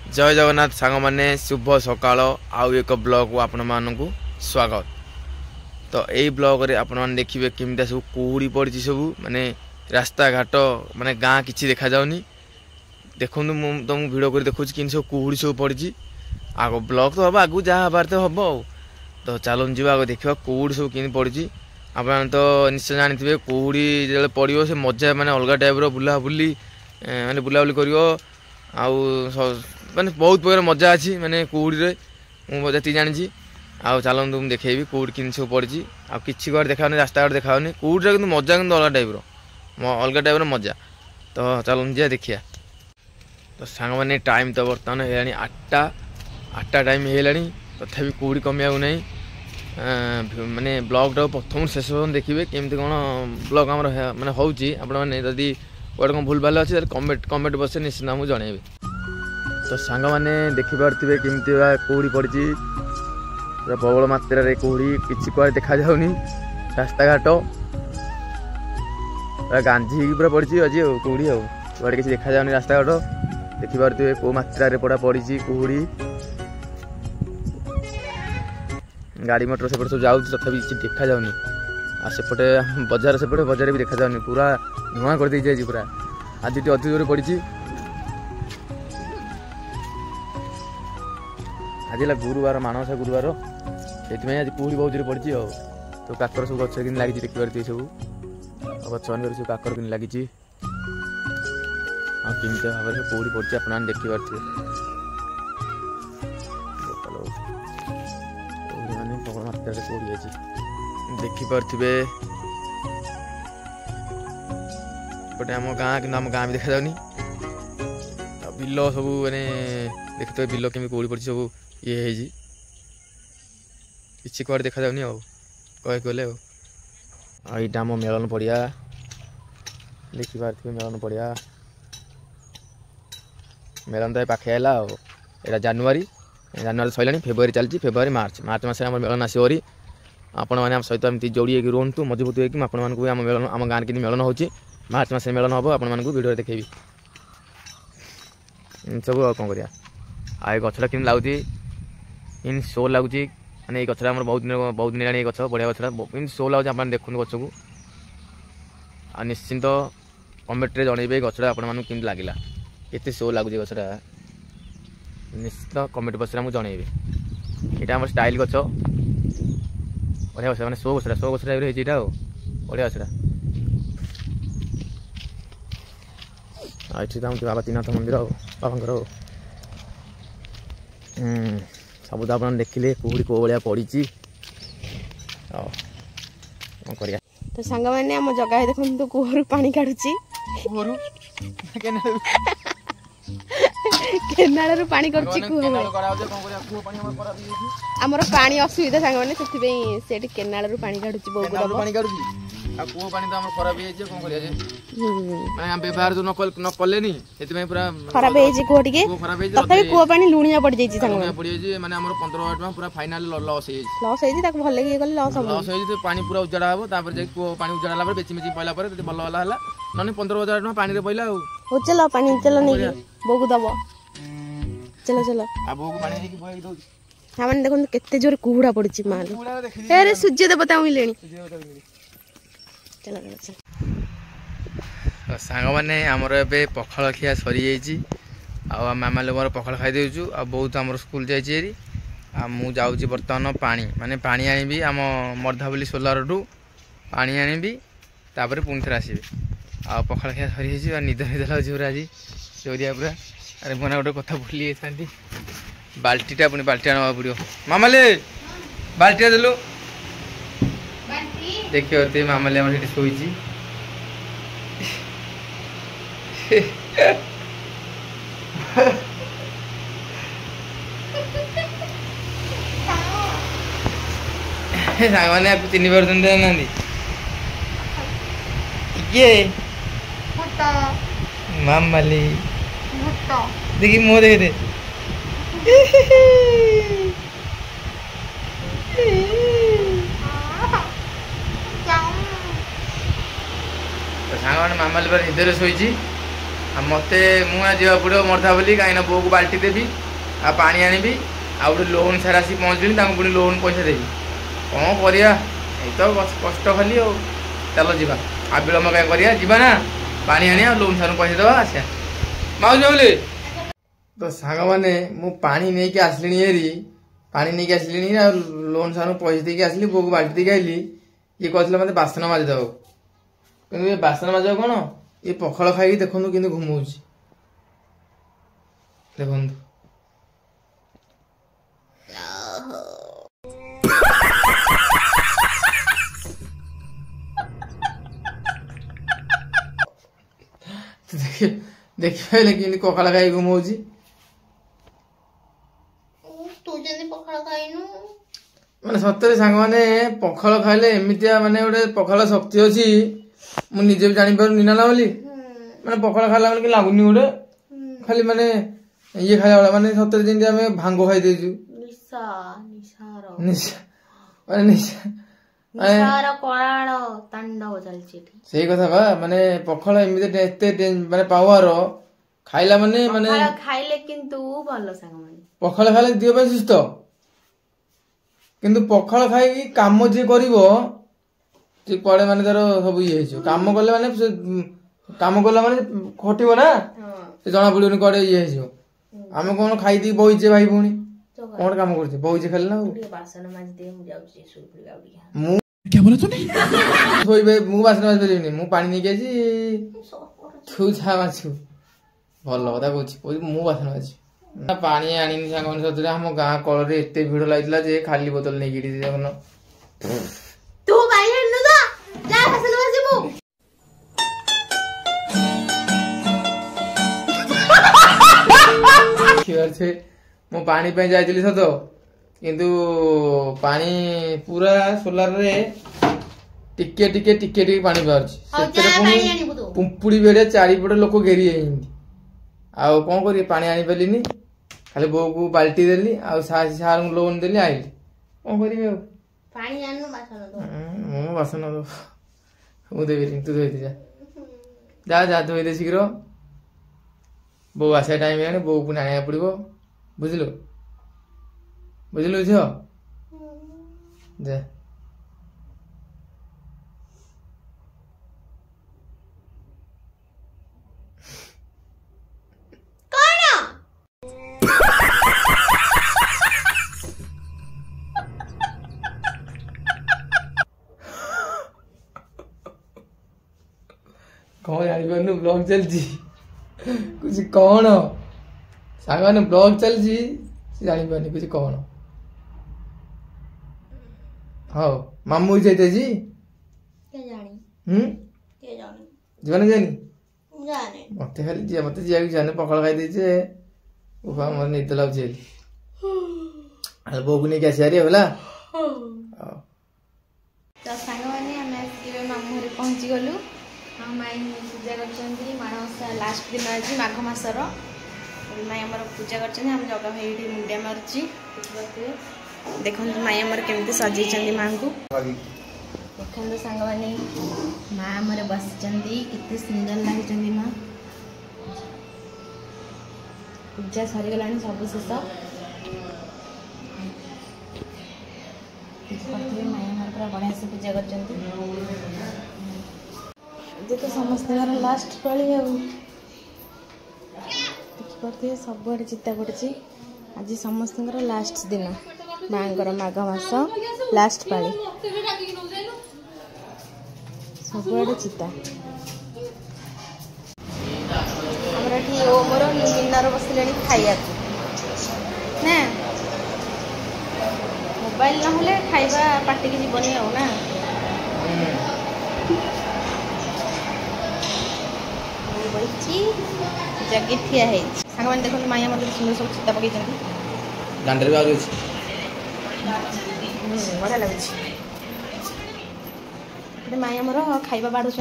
जय जगन्नाथ सांग मैंने शुभ सकाल आउ एक ब्लॉग को आपण मानक स्वागत। तो यही ब्लॉग रे आपण मैंने देखिए केमिटा सब कुहुड़ी पड़ी सब माने रास्ता घाट माने गाँ किसी देखा जाऊनी। देखो तुम भिड कर देखुच कि सब कुहुड़ी सब पड़ी आग ब्लॉग तो हम आगू जहाँ हबार तो हम तो चलो जी आगे देखा कुहुड़ी सब कि पड़ी। आप तो निश्चय जानी कुहुड़ी जो पड़ो से मजा माने अलग टाइप बुला बुली माने बुलाबुली कर माने बहुत प्रकार मजा अच्छी माने कुहुड़ी रे मुझे जी जानी आउ चलते तुम देखेबी कुहुड़ी कि सब पड़ी आ कि देखा रास्ता घाट देखा कुहुड़ी कि मजा कि अलग टाइप मजा। तो चलो जी देखिए। तो सांग मैंने टाइम तो बर्तमान है 8टा टाइम है तथापि कुहुड़ी कमिया ना माने ब्लॉग टा प्रथम शेष देखिए केमती कौन ब्लॉग आम माने होने जदि कौन कौन भूल भाल अच्छे कमेंट बस निश्चित आमको जनइबे। तो सांग मैंने देखिपे केमती कुहुड़ी पड़ी प्रबल मात्रा कुहुड़ी किसी कुआ देखा जाऊनी रास्ता घाट गांधी पूरा पड़ी आज कुहुड़ी कुआड़े किसी देखा जाऊनी रास्ता घाट देखिपे कौ मात्रा पड़ा पड़ी कुहुड़ी गाड़ी मोटर सेपटे सब जाऊँ तथापि किसी देखा जाऊनी आ सेपटे बजार भी देखा जाऊनी पूरा धुआं कर दे पूरा आज अधिक जोर पड़ी। आज है गुरुवार माणसा गुरुवार से आज कुहुड़ी बहुत जोर पड़ी तो काकर सब गच कि लगी देखिए सब गच मान सब काकर कि लगी केमी भाव में कुहुड़ी पड़ी आप देखिपे मैंने प्रबल मात्रा कुहुड़ी अच्छी देखिपे पटे आम गाँ कि आम गाँ भी देखा जाऊनी बिल सब मैंने देखते बिल केमी कुहुड़ी पड़ी सब ये किसी कुआड़े देखा जाऊनी कह गले यहाँ आम मेलन पड़िया देखिपे मेलन पड़िया मेलन तो पाखे है यहाँ जानुरी सैला फेब्रुआरी चलती फेब्रुआरी मार्च मास मेलन आसोरी आपण मैंने सहित एमती जोड़ी रुहतु मजबूत होगी आपको आम मेलन आम गाँव के मेलन हो मार्च मास मेलन हम आपण वीडियो देखेबी सब कौन कर आई गछटा कि लगुच इन शो लगुच माने गछटा बहुत दिन है गछ बढ़िया गछटा इन शो लगुच आप देखते गछ को आ निश्चिंत कमेंट जनइबे गछटा आपको लगे एत शो लगुच गछटा निश्चित कमेंट बक्स में जनइबे यहाँ आम स्टाइल गछ बढ़िया गछ मैंने शो गछ टाइप यहाँ बढ़िया गछटा ये तो बाबा त्रिनाथ मंदिर बाबा सब तो आप देखिले कुहुड़ी कौ भाया पड़ी कर। तो सांग मैंने आम जगह देखो कुहू पानी काढ़ुची केनाल पानी आमर पानी असुविधा सांग मैंने से केनाल पानी काढ़ुची बहुत कूह पानी तो खराब व्यवहार जो न कले पूरा खराब तथापि कूह पानी लुणिया पड़ जाइए पड़ी माने 15,000 टका पूरा फाइनल लॉस भल लॉस पानी पूरा उजाड़ा हम कूह पानी उजाड़ा बेची बेची पड़ा भल है ना 15,000 टका पानी पड़ा चलो पानी चलो नहीं बो को दब चलो चलो बो को पानी हाँ देखो केते जोर कुहुड़ा पड़ी मारे सूर्य देवता मिले सांग मैंने आमर ए पखाल खिया सरी जाम मोर पखाल खाई देचु आ बहुत आम स्कूल जाइए मुझे जाऊँगी बर्तमान पानी माने पानी आनी आम मर्धावली सोलार टू पानी आनी तापर पुणी थे आसबि आ पखाल खिया सरी जाइए निद निद लगे आज चोरिया पूरा अरे मैंने गोटे कथा भूली जाती बाल्टीटा पुणी बाल्टी आना पड़ो मामाले बाल्टीटा देलु देखिए मामाले आम शोची सांग मैंने आपको चिन्ह पार्टी ना मामाली देखी मुँह देखे दे सांग मैंने मामाली पर निदर शोची मते मुझे जा पड़ो मरथा बोली कहीं बो को बाल्टी देवी आ पानी आनी आ गोटे लोन सारा आसी पहुँचली पुणी लोन पैसा देवी कौन करिया तो कष्ट खाली चलो जी आ विलम्ब क्या करिया जीवा ना पानी आनिया लोन सार पैसा दवा आसिया माउस बोले तो सांग मैंने मु पानी नहीं के आसली हेरी पानी नहीं के आसली लोन सार पैसा देके आसली बो को बाल्टी देके आइली ये कहते मत बासन माजिदेव कि बासन माज कौन ये पखाल खाई देखु कि घुमाऊ देखु देखिए कि पखाल खाई घुमाऊ माने सतरे सांग माने पखाल खाइले एमितिया माने गोटे पखाल शक्ति अच्छी मु निजे भी जानी पारुनी ना बोली माने पखाल खाला कि लगुनि गोटे खाली माने ये खाया वाला माने सतरे जमी आम भांग खाई देजु से कथा बा माने पखाल एमिति एते माने पावर खाइला माने माने खाइले किंतु भलो सांग माने पखाल खाइले दियो पे सुस्थ किंतु पखाल खाई काम जे करिवो जे पड़े माने तार सब ये काम कले माने काम कला माने खटिबो ना से जना पड़िबनी कड़े ये आम कौन खाई दी बहीचे भाई भूणी कौन काम करछे बहीचे खाली ना बासन माज दे मु जाउची सुपड़ी गाउडी मु क्या बोला तूने सोइबे मु बासन माज पेलिनी मु पानी नहीं गेजी तू जा माछु भलो कथा कहूची मु बासन माजी पानी आनी सांग सतरे आम गाँ कल एत भिड़ लगे जे खाली बोतल नहीं देखुन तू काई हन्नु दा जा फसल माजी मु छे मो पानी पे जाइतिली सत किंतु पानी पूरा सोलार रे टिके टिके टिके टिके पानी बाहर पुंपुड़ी बेड़े चारिपटे लोक घेरी आउ कौन करिए पानी आनी पारिनी खाली बो को बाल्टी देली आ सार लोन देली आइली कौन करिए पानी आनु बासन दो मो बासन दो मु देबी तू धोई जा जा जा धोई दे शीघ्र बो आसा टाइम है बो पुणी आने पड़ो बुझलु बुझलु झील जा कौन जानी ब्लॉग चलती कुछ कौन सांग मैंने ब्लॉग चलती जानी पानी कुछ कौन हाँ मामू जाते जी जीवन जानी मत खाली जी मत जी जाने पखाल खाई देचे मोर निद लगे बो को नहीं आसी हारी होला तो सांग माने मामू रे पहुंची गलु माई पूजा कर माणवसा लास्ट दिन आज माघ मासर माई आम पूजा कर जगह भाई ये मुंडिया मार्ची देखो माई आमर केमती सजई माँ को देखो सांग मैंने माँ आमर बसी केते सुंदर लगी माँ पूजा सरीगला सब शेष माई आमर पूरा बढ़िया से पूजा कर तो समस्त लास्ट पाली देखिए सबुआड़े चिता पड़ी आज समस्त लास्ट दिन माँ माघ मास लास्ट पाली सबुआड़े चिता मोर डिनर बसले खाइया ना मोबाइल ना खाइबा पार्टी की जीवनी आउ ना जगी ठिया है सांग मैंने देखो माइया मतलब सुंदर सब चिता पकई दांडर भी आगुच बढ़िया लगुच माइया मोर खाइबा बाढ़ुं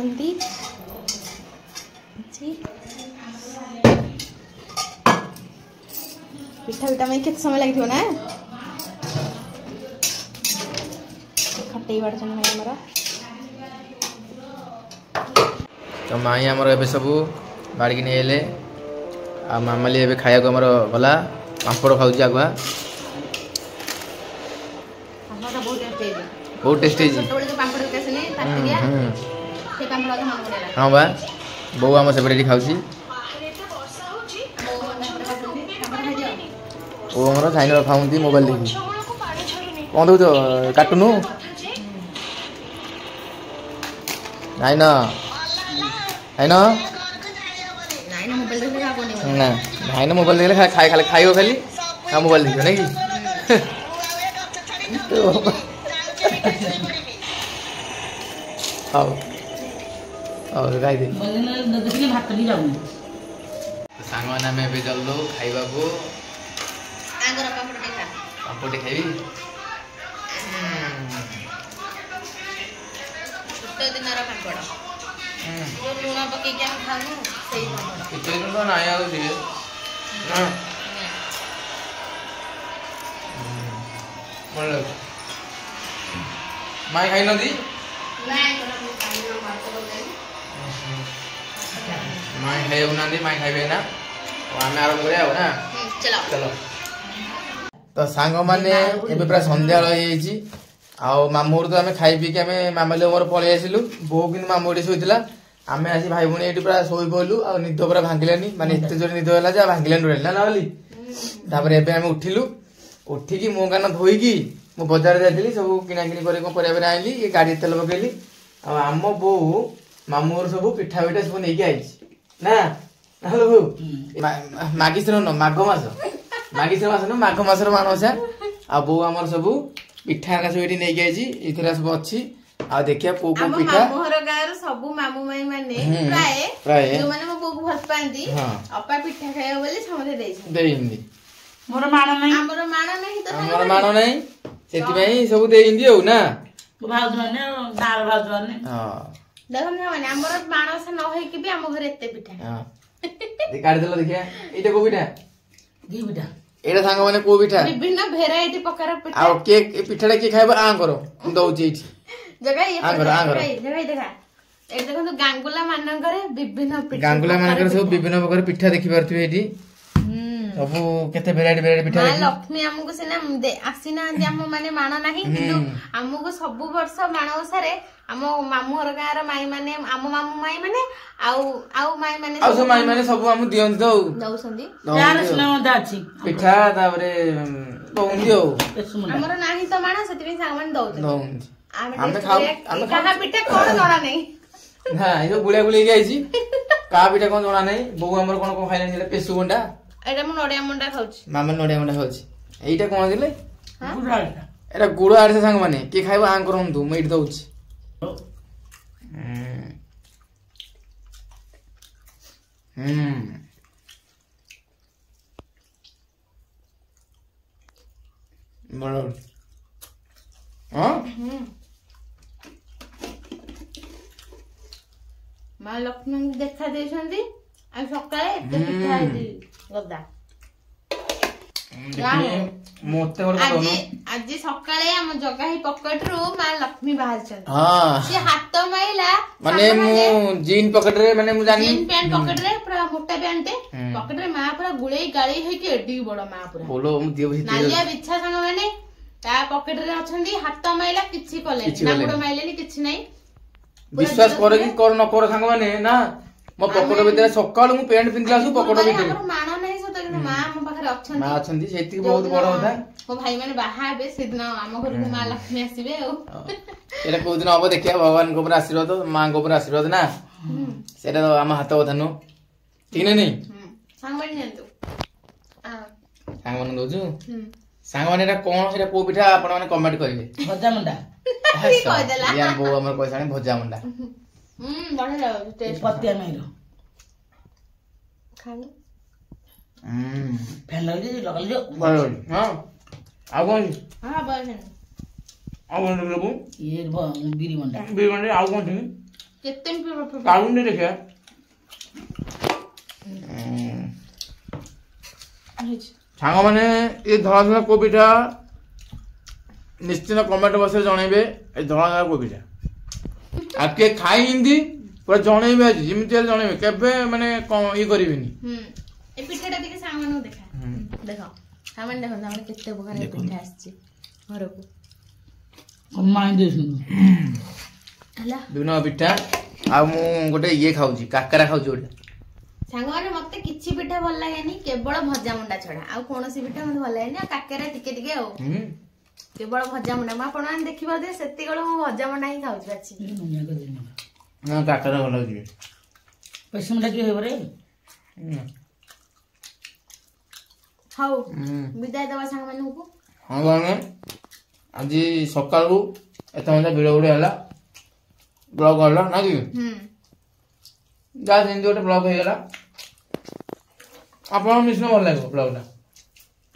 पिठा पिठा में केते समय लगी ना खटई बाढ़ माइया मोर तो माई आमर ए सब ବାଡ଼ିକି ନେଇ ଆଇଲେ ଆଉ ମାମାଲି ଏବେ ଖାଇବାକୁ ଆମର ଗଲା ପାମ୍ପଡ଼ ଖାଉଛି ଆଗୁଆ ବହୁତ ଟେଷ୍ଟି ହେଇଛି ହଁ ବା ବୋଉ ଆମ ସେପଟେ ଏଠି ଖାଉଛି ଓ ଆମର ସାଇନ ଖାଉନ୍ତି ମୋବାଇଲ ଦେଖି କ'ଣ ଦଉଛ କାଟୁନୁ ନାଇଁ ନା ନା ଭାଇନା ମୋବାଇଲ ଦେଖିଲେ ଖାଲି ଖାଇବ ଖାଲି ଆଉ ମୋବାଇଲ ଦେଖିବ ନାଇଁ କି ହଉ ହଉ ଖାଇଦେ ସାଙ୍ଗମାନେ ଆମେ ଏବେ ଚାଲିଲୁ ଖାଇବାକୁ ପାମ୍ପଡ଼ ଖାଇବି ଦିନର ପାମ୍ପଡ଼ ଲୁଣ ପକେଇକି ଆମେ ଖାଉ ସେଇ କିଛି ଦିନ ତ ନାଇଁ ଆଉ ଟିକେ ଭଲ ଲାଗୁଛି ମାଇଁ ଖାଇନନ୍ତି ମାଇଁ ଖାଇବାକୁ ନାହାନ୍ତି ମାଇଁ ଖାଇବେ ନା ଆମେ ଆରମ୍ଭ କରିବା ଆଉ ନା ଚାଲ ତ ସାଙ୍ଗମାନେ ଏବେ ପ୍ରାୟ ସନ୍ଧ୍ୟାବେଳ ହେଇଯାଇଛି ଆଉ ମାମୁଁ ଘରୁ ତ ଆମେ ଖାଇ ପିଇକି ଆମେ ମାମାଲି ମୋର ପଳେଇ ଆସିଲୁ ବୋଉ କିନ୍ତୁ ମାମୁଁ ଏଠି ଶୋଇଥିଲା ଆମେ ଆସି ଭାଇ ଭଉଣୀ ଏଠି ପୁରା ଶୋଇ ପଇଲୁ ଆଉ ନିଦ ପୁରା ଭାଙ୍ଗିଲାନି ମାନେ ଏତେ ଜୋରେ ନିଦ ହେଲା ଯେ ଭାଙ୍ଗିଲାନି ଟୋଟାଲି ନା ବୋଲି ତାପରେ ଏବେ ଆମେ ଉଠିଲୁ ଉଠିକି ମୁହଁ କାନ ଧୋଇକି ମୁଁ ବଜାର ଯାଇଥିଲି ସବୁ କିଣାକିଣି କରି କଣ ପରିବା ଆଣିଲି ଏ ଗାଡି ତେଲ ପକେଇଲି ଆଉ ଆମ ବୋଉ ମାମୁଁ ଘରୁ ସବୁ ପିଠା ପିଠା ସବୁ ନେଇକି ଆଇଛି ନା ବୋଉ ମାଗିଶ୍ର ମାଘ ମାସ ମାଗିଶ୍ର ମାସ ନୁହଁ ମାଘ ମାସର ମାଣବସା ଆଉ ବୋଉ ଆମର ସବୁ ପିଠା ସବୁ ଏଠି ନେଇକି ଆଇଛି ଏଥିରେ ସବୁ ଅଛି ଆଉ ଦେଖିବା କୋଉ କୋଉ ପିଠା ମାମୁଁ ଘର ଗାଁର ସବୁ ମାମୁଁ ମାଇଁ ମାନେ ପ୍ରାୟ ଯୋଉମାନେ ମୋ ବୋଉକୁ ଭଲ ପାଆନ୍ତି ଅପା ପିଠା ଖାଇବ ବୋଲି ସମସ୍ତେ ଦେଇଛନ୍ତି ମୋର ମାଣ ନାହିଁ ଆମର ମାଣ ନାହିଁ ତ ଆମର ମାଣ ନାହିଁ ସେଥିପାଇଁ ସବୁ ଦେଇଛନ୍ତି ଆଉ ନା ଭାଉଜ ମାନେ ଗାଁର ଭାଉଜ ମାନେ ଦେଖନ୍ତୁ ମାନେ ଆମର ମାଣବସା ନ ହେଇକି ବି ଆମ ଘରେ ଏତେ ପିଠା କାଢିଦେଲ ଦେଖିବା ଏଇଟା କୋଉ ପିଠା ଏଇଟା ସାଙ୍ଗମାନେ କୋଉ ପିଠା ବିଭିନ୍ନ ଭେରାଇଟି ପ୍ରକାର ପିଠା ଆଉ କିଏ ଏ ପିଠାଟା କିଏ ଖାଇବ ଆଙ୍କର ମୁଁ ଦଉଛି ଏଇଠି ଦେଖନ୍ତୁ ଗାଙ୍ଗୁଲା ମାନଙ୍କରେ ବିଭିନ୍ନ ପିଠା ଗାଙ୍ଗୁଲା ମାନଙ୍କରେ ସବୁ ବିଭିନ୍ନ ପ୍ରକାର ପିଠା ଦେଖିପାରୁଥିବେ ଏଇଠି ସବୁ କେତେ ଭେରାଇଟି ପିଠା ଲକ୍ଷ୍ମୀ ଆମକୁ ସିନା ଆସିନାହାନ୍ତି ଆମ ମାନେ ମାଣ ନାହିଁ କିନ୍ତୁ ଆମକୁ ସବୁ ବର୍ଷ ମାଣବସାରେ ଆମ ମାମୁଁ ଘର ଗାଁର ମାଇଁ ମାନେ ଆମ ମାମୁଁ ମାଇଁ ମାନେ ଆଉ ମାଇଁ ମାନେ ଆଉ ସବୁ ମାଇଁ ମାନେ ସବୁ ଆମକୁ ଦିଅନ୍ତି ତ ଦଉଛନ୍ତି ପିଠା ତାପରେ ଦଉନ୍ତି ଆଉ ଆମର ନାହିଁ ତ ମାଣ ସେଥିପାଇଁ ସାଙ୍ଗମାନେ ଦଉଛନ୍ତି ଆମେ ଖାଉ କାହା ପିଠା କଣ ଜଣା ନାହିଁ ନା ଏ ସବୁ ଗୁଳିଆ ଗୁଳି ହେଇକି ଆଇଛି କାହା ପିଠା କଣ ଜଣା ନାହିଁ ବୋଉ ଆମର କଣ କଣ ଖାଇଲାନି ସେଟା ପେସୁ ଗଣ୍ଡା ଏଇଟା ମୁଁ ନଡିଆ ମଣ୍ଡା ଖାଉଛି ମାମା ନଡିଆ ମଣ୍ଡା ଖାଉଛି ଏଇଟା କଣ ଥିଲେ ଏଇଟା ଗୁଡ ଆଡିছে ସାଙ୍ଗମାନେ କିଏ ଖାଇବ ଆଁ କରନ୍ତୁ ମୁଁ ଏଇଠି ଦଉଛି ଭଲ ମା ଲକ୍ଷ୍ମୀ ଦେଖା ଦେଇଛନ୍ତି ଆଉ ସକାଳେ ଏତେ ପିଠା ହେଇଛି ଗଦା ଆଜି ସକାଳେ ଆମ ଜଗାହି ପକେଟରୁ ମା ଲକ୍ଷ୍ମୀ ବାହାରିଛନ୍ତି ସେ ହାତ ମାଇଲା ମାନେ ମୁଁ ଜିନ୍ ପକେଟରେ ମାନେ ମୁଁ ଜାଣି ଜିନ୍ ପ୍ୟାଣ୍ଟ ପକେଟରେ ପୁରା ମୋଟା ପ୍ୟାଣ୍ଟ ପକେଟରେ ମା ପୁରା ଗୁଳେଇ ଗାଳି ହେଇକି ଏଡିକି ବଡ ମା ପୁରା ନାଲିଆ ବିଛା ସାଙ୍ଗ ମାନେ ତା ପକେଟରେ ଅଛନ୍ତି ହାତ ମାଇଲା କିଛି କଲେନି ନା ଗୋଡ ମାଇଲେନି କିଛି ନାହିଁ ବିଶ୍ୱାସ କର କି କର ନ କର ସାଙ୍ଗ ମାନେ ନା ମୋ ପକେଟ ଭିତରେ ସକାଳୁ ମୁଁ ପ୍ୟାଣ୍ଟ ପିନ୍ଧିଲା ଆସୁ ପକେଟ ଭିତରେ ମାଣ ନାହିଁ ସତ କିନ୍ତୁ ମା ଆମ ପାଖରେ ଅଛନ୍ତି ମା ଅଛନ୍ତି ସେତିକି ବହୁତ ବଡ କଥା ମୋ ଭାଇ ମାନେ ବାହା ହେବେ ସେଦିନ ଆମ ଘରକୁ ମା ଲକ୍ଷ୍ମୀ ଆସିବେ ଆଉ ଏଇଟା କୋଉ ଦିନ ହବ ଦେଖିବା ଭଗବାନଙ୍କ ଉପରେ ଆଶୀର୍ବାଦ ମାଙ୍କ ଉପରେ ଆଶୀର୍ବାଦ ନା ସେଇଟା ଆମ ହାତ କଥା ନୁହଁ ଠିକ ନା ନାଇଁ ସାଙ୍ଗମାନେ ନିଅନ୍ତୁ ସାଙ୍ଗମାନେ ଦଉଛୁ ସାଙ୍ଗମାନେ ଏଇଟା କଣ ସେଇଟା କୋଉ ପିଠା ଆପଣ ମାନେ କମେଣ୍ଟ କରିବେ ଭଜା ମଣ୍ଡା ବୋଉ ଆମର କହିସାଣି ଭଜା ମଣ୍ଡା ବଢିଆ ଲାଗୁଛି ପତିଆ ମାଇର ଖାଲି ଫ୍ୟାନ ଲଗେଇ ହଁ ଆଉ କଣ ଆଉ କଣ ଲବୁ ବିରି ମଣ୍ଡା ଆଉ କଣ କେତେ କାଢୁନି ଦେଖିବା ସାଙ୍ଗମାନେ ଏ ଧଳା ଧଳା କୋଉ ପିଠା ନିଶ୍ଚିତ କମେଣ୍ଟ ବକ୍ସରେ ଜଣେଇବେ ଏ ଧଳା ଧଳା କୋଉ ପିଠା ଆଉ କିଏ ଖାଇନ୍ତି पूरा जनइबे आज जमी जनइबे केबे माने ये करिवेनी ए पिठाटा टिके सामान देखा देखो सामान देखो हमर केते बखारे पिठा आछि घर को माइन देसु हला दुनो पिठा आ मु गोटे ये खाउची काकरा खाउची गोटे सांग माने मते किछि पिठा भल लागेनी केवल भजा मुंडा छडा आ कोनोसी पिठा मते भल लागेनी आ काकरा टिके टिके आ केवल भजा मुंडा मा आपण मान देखिबा दे सेति गळ मु भजा मुंडा ही खाउची अछि ना काकरा भल लागि पैसा मुंडा की हेबरे हाउ विदाय दवा सांग माने को हां बाने आज सकाळू एत मजा भिड़ उड़े हला ब्लॉग हला ना कि जा दिन गोटे ब्लॉग हो गला आपण मिशन भल लागो ब्लॉग ना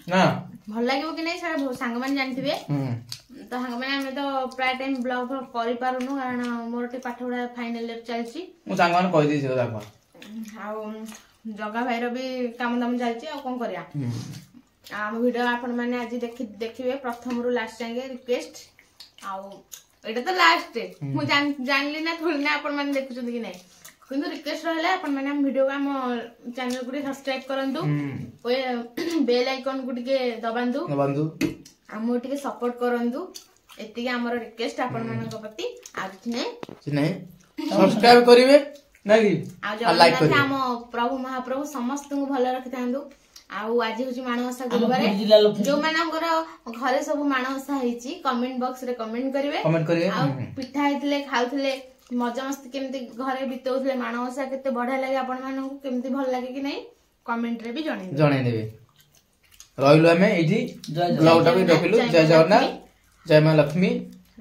ना भल लागो कि नै सर सांग मान जानथिबे तो सांग माने हमें तो प्राय टाइम ब्लॉग करि पारुनु कारण मोर टे पाठ उडा फाइनल इयर चलची मु सांग मान कहि दै छी दाखा आ जगा भाईर भी काम दाम चलची आ कोन करिया आम वीडियो आपण माने आज देखिबे प्रथम रु लास्ट जांगे रिक्वेस्ट आउ एटा तो लास्ट मु जानली ना थोड़ी ना आपण माने देखु कि नै किंतु रिक्वेस्ट रहले आपण माने हम वीडियो हम चैनल को सब्सक्राइब करंतु ओए बेल आइकन को टिके दबांतु हम टिके सपोर्ट करंतु एति हमर रिक्वेस्ट आपण माने को प्रति आज नै सब्सक्राइब करिवे ना कि आ लाइक करिवे हम प्रभु महाप्रभु समस्त को भलो रखि थांदु आउ आज होची मानवसा गुरुवार जो मानकर घरे सब मानवसा हेची कमेंट बॉक्स रे कमेंट करिवे आ पिठा हेतले खाउथले मजा मस्ती केमती घरे बितौथले मानवसा केते बढ़िया लागे आपण मानन को केमती भल लागे कि नै कमेंट रे भी जणे देबे रहिलो हमें एठी ब्लॉग टा भी रखिलु जय जगन्नाथ जय मां लक्ष्मी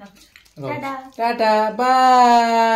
टाटा टाटा बाय।